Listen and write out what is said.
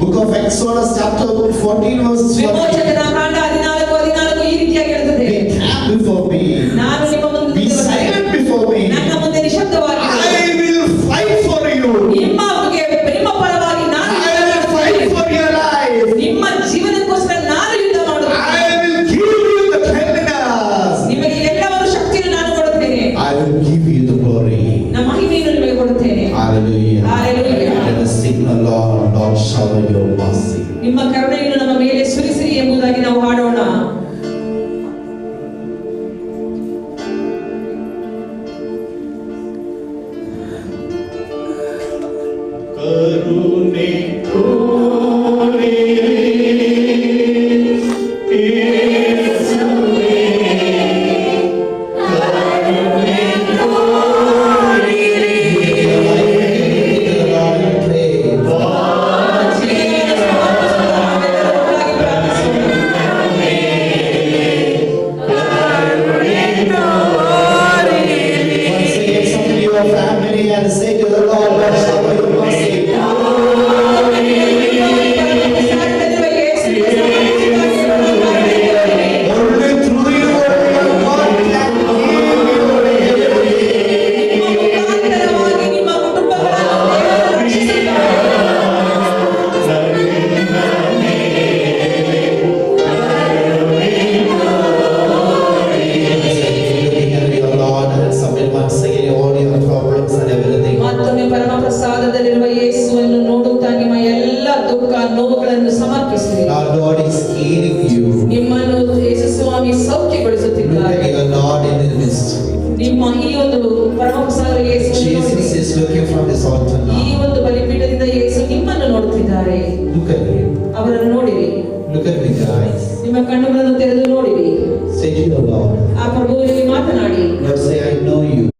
Book of Exodus chapter 14 verse 14. ವಿಮೋಚಕನ ಕಾಂಡ 14 ಈ ರೀತಿಯಾಗಿ ಹೇಳುತ್ತದೆ. Be calm before me. ನಾನು ನಿಮ್ಮ ಮುಂದೆ Be silent before me. ನನ್ನ ಮುಂದೆ ನಿಶ್ಶಬ್ದವಾಗಿ I will fight for you. ನಿಮ್ಮ ಪರವಾಗಿ ನಾನು I will fight for your life. ನಿಮ್ಮ ಜೀವನಕ್ಕೋಸ್ಕರ ನಾನು ಯುದ್ಧ ಮಾಡುತ್ತೇನೆ. I will give you the cleanness. ನಿಮಗೆ ಎಲ್ಲವನ್ನೂ ಶಕ್ತಿಯನ್ನು ನಾನು ಕೊಡುತ್ತೇನೆ. I will give you the glory. ನನ್ನ ಮಹಿಮೆಯನ್ನು ನಿಮಗೆ ಕೊಡುತ್ತೇನೆ. Hallelujah. Hallelujah. Let us sing the Lord, Lord shower your mercy. ನಿಮ್ಮ ಕರುಣೆಯನ್ನು ನಮ್ಮ ಮೇಲೆ ಸುರಿಸಿರಿ ಎಂಬುದಾಗಿ ನಾವು ಹಾಡೋಣ. ಕರುಣೆ ತೋರಿರಿ ಯೇಸುವೇ, ಕರುಣೆ ತೋರಿರಿ. Once again, somebody in your family and say to the Lord, Lord, shower your mercy. Only through you, God can give you the ನಿಮ್ಮ ಕುಟುಂಬಗಳನ್ನು ದೇವರು ರಕ್ಷಿಸುತ್ತಾರೆ. your Lord and submit once again all your problems and everything. ಮತ್ತೊಮ್ಮೆ ಪರಮ ಪ್ರಸಾದದಲ್ಲಿರುವ ಯೇಸುವನ್ನು ನೋಡುತ್ತಾ ನಿಮ್ಮ ಎಲ್ಲ ದುಃಖ ನೋವುಗಳನ್ನು ಸಮರ್ಪಿಸಿರಿ. Our Lord is healing you. ನಿಮ್ಮನ್ನು ಯೇಸು ಸ್ವಾಮಿ Look ಸೌಖ್ಯಗೊಳಿಸುತ್ತಿದ್ದಾರೆ. at your Lord in the midst. ನಿಮ್ಮ ಈ ಒಂದು ಪರಮ ಪ್ರಸಾದ ಯೇಸು Jesus is looking from this altar ಈ now. ಒಂದು ಬಲಿಪೀಠದಿಂದ ಯೇಸು ನಿಮ್ಮನ್ನು ನೋಡುತ್ತಿದ್ದಾರೆ. Look at him. ಅವರನ್ನು ನೋಡಿರಿ. Look at me, guys. ನಿಮ್ಮ ಕಣ್ಣುಗಳನ್ನು ತೆರೆದು ನೋಡಿರಿ. Say to your Lord. ಆ ಪ್ರಭುವಿನಲ್ಲಿ ಮಾತನಾಡಿ. Lord, say, I know you.